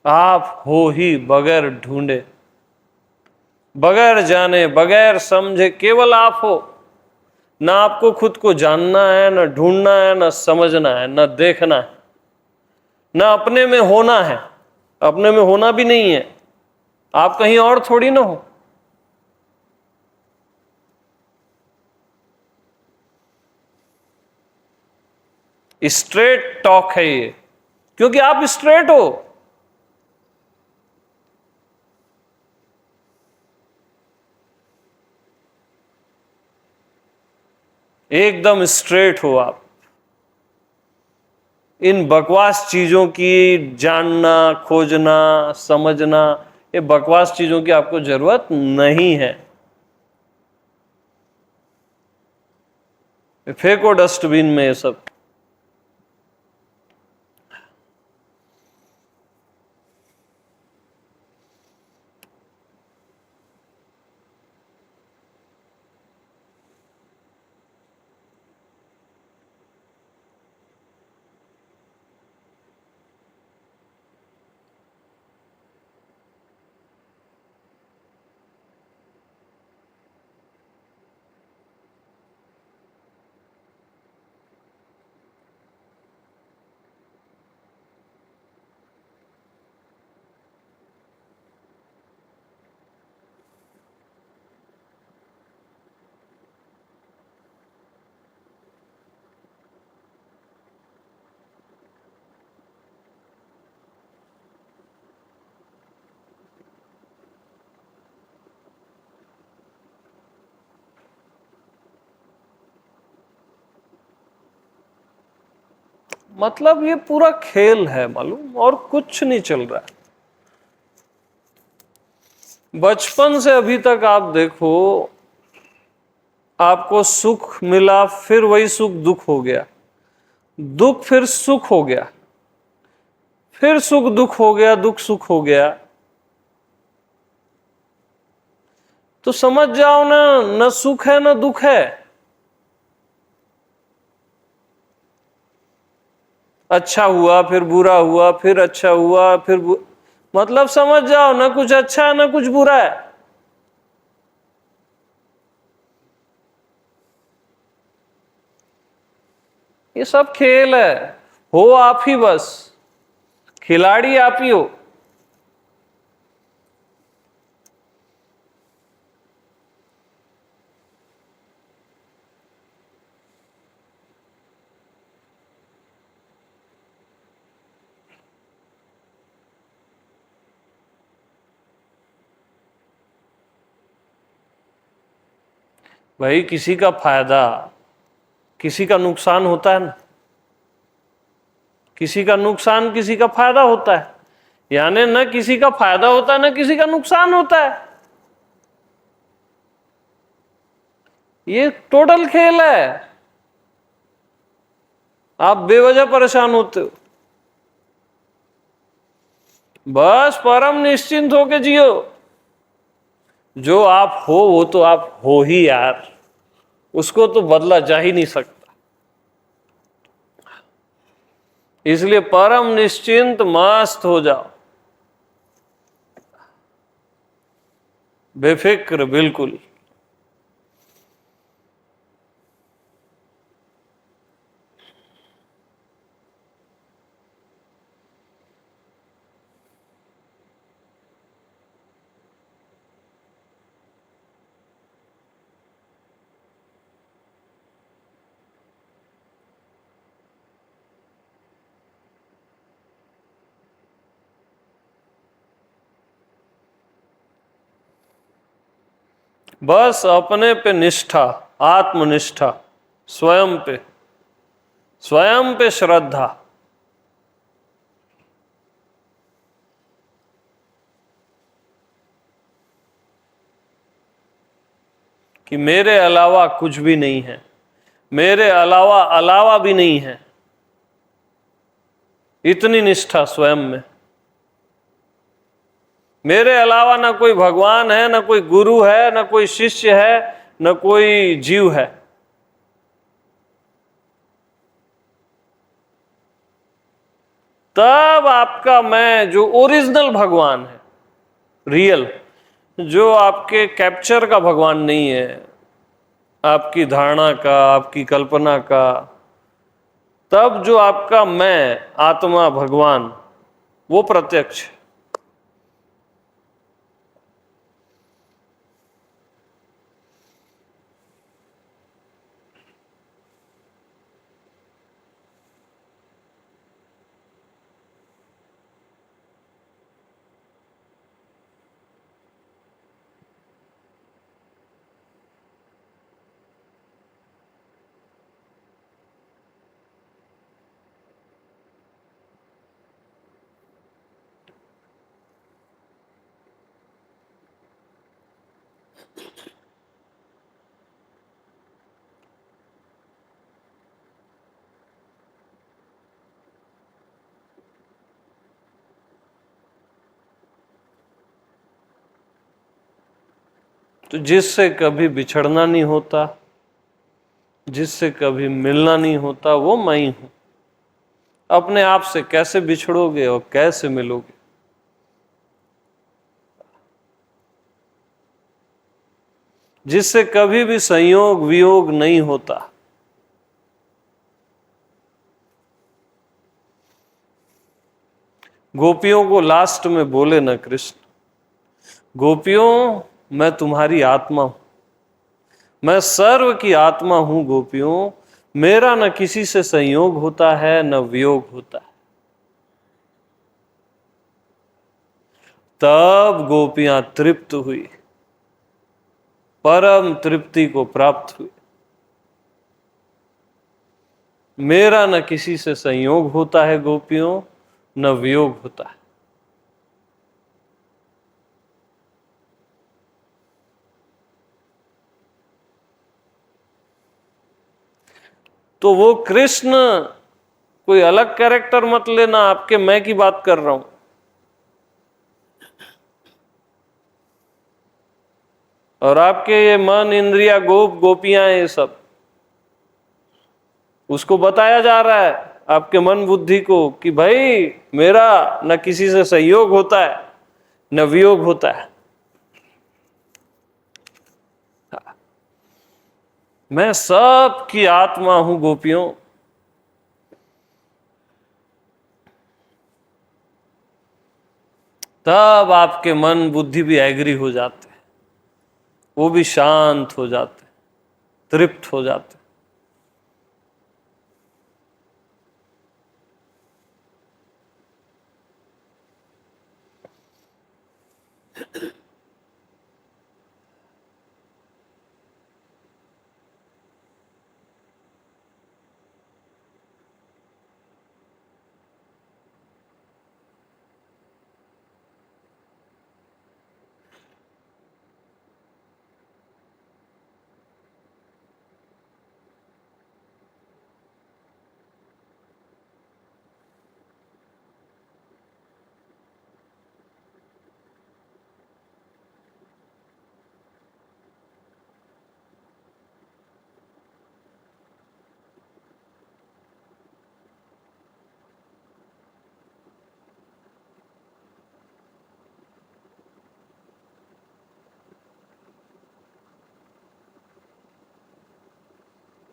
आप हो ही बगैर ढूंढे, बगैर जाने, बगैर समझे, केवल आप हो। ना आपको खुद को जानना है, ना ढूंढना है, ना समझना है, ना देखना है, ना अपने में होना है। अपने में होना भी नहीं है, आप कहीं और थोड़ी ना हो। स्ट्रेट टॉक है ये, क्योंकि आप स्ट्रेट हो। एकदम स्ट्रेट हो आप। इन बकवास चीजों की जानना, खोजना, समझना, ये बकवास चीजों की आपको जरूरत नहीं है। फेंको डस्टबिन में ये सब। मतलब ये पूरा खेल है मालूम, और कुछ नहीं चल रहा है। बचपन से अभी तक आप देखो, आपको सुख मिला, फिर वही सुख दुख हो गया, दुख फिर सुख हो गया, फिर सुख दुख हो गया, दुख सुख हो गया। तो समझ जाओ ना, न सुख है न दुख है। अच्छा हुआ फिर बुरा हुआ, फिर अच्छा हुआ फिर मतलब समझ जाओ, ना कुछ अच्छा है ना कुछ बुरा है। ये सब खेल है, हो आप ही, बस खिलाड़ी आप ही हो। भाई किसी का फायदा किसी का नुकसान होता है ना, किसी का नुकसान किसी का फायदा होता है, यानी न किसी का फायदा होता है न किसी का नुकसान होता है। ये टोटल खेल है, आप बेवजह परेशान होते हो। बस परम निश्चिंत होके जियो। जो आप हो वो तो आप हो ही यार, उसको तो बदला जा ही नहीं सकता। इसलिए परम निश्चिंत मस्त हो जाओ, बेफिक्र बिल्कुल। बस अपने पे निष्ठा, आत्मनिष्ठा, स्वयं पे श्रद्धा। कि मेरे अलावा कुछ भी नहीं है, मेरे अलावा अलावा भी नहीं है, इतनी निष्ठा स्वयं में। मेरे अलावा ना कोई भगवान है, ना कोई गुरु है, ना कोई शिष्य है, ना कोई जीव है। तब आपका मैं जो ओरिजिनल भगवान है, रियल, जो आपके कैप्चर का भगवान नहीं है, आपकी धारणा का, आपकी कल्पना का, तब जो आपका मैं आत्मा भगवान वो प्रत्यक्ष है। तो जिससे कभी बिछड़ना नहीं होता, जिससे कभी मिलना नहीं होता, वो मैं ही हूं। अपने आप से कैसे बिछड़ोगे और कैसे मिलोगे? जिससे कभी भी संयोग वियोग नहीं होता। गोपियों को लास्ट में बोले ना कृष्ण, गोपियों मैं तुम्हारी आत्मा हूं, मैं सर्व की आत्मा हूं गोपियों, मेरा न किसी से संयोग होता है न वियोग होता है। तब गोपियां तृप्त हुई, परम तृप्ति को प्राप्त हुई। मेरा न किसी से संयोग होता है गोपियों, न वियोग होता है। तो वो कृष्ण कोई अलग कैरेक्टर मत लेना, आपके मैं की बात कर रहा हूं। और आपके ये मन, इंद्रिया, गोप, गोपियां, ये सब उसको बताया जा रहा है आपके मन बुद्धि को कि भाई मेरा न किसी से सहयोग होता है न वियोग होता है। मैं सबकी आत्मा हूं गोपियों। तब आपके मन बुद्धि भी एग्री हो जाते हैं, वो भी शांत हो जाते, तृप्त हो जाते।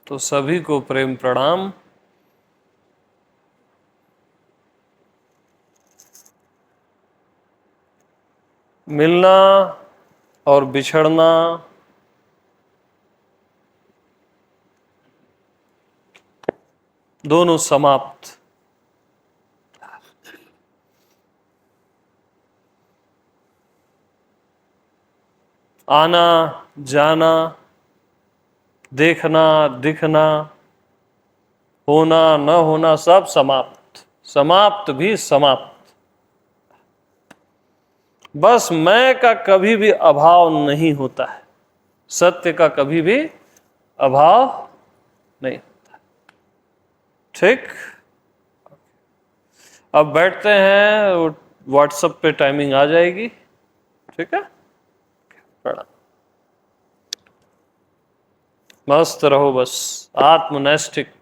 तो सभी को प्रेम प्रणाम। मिलना और बिछड़ना दोनों समाप्त। आना जाना, देखना दिखना, होना न होना, सब समाप्त। समाप्त भी समाप्त। बस मैं का कभी भी अभाव नहीं होता है, सत्य का कभी भी अभाव नहीं होता। ठीक, अब बैठते हैं, व्हाट्सएप पे टाइमिंग आ जाएगी। ठीक है, प्रणाम। मस्त रहो, बस आत्मनैष्ठिक।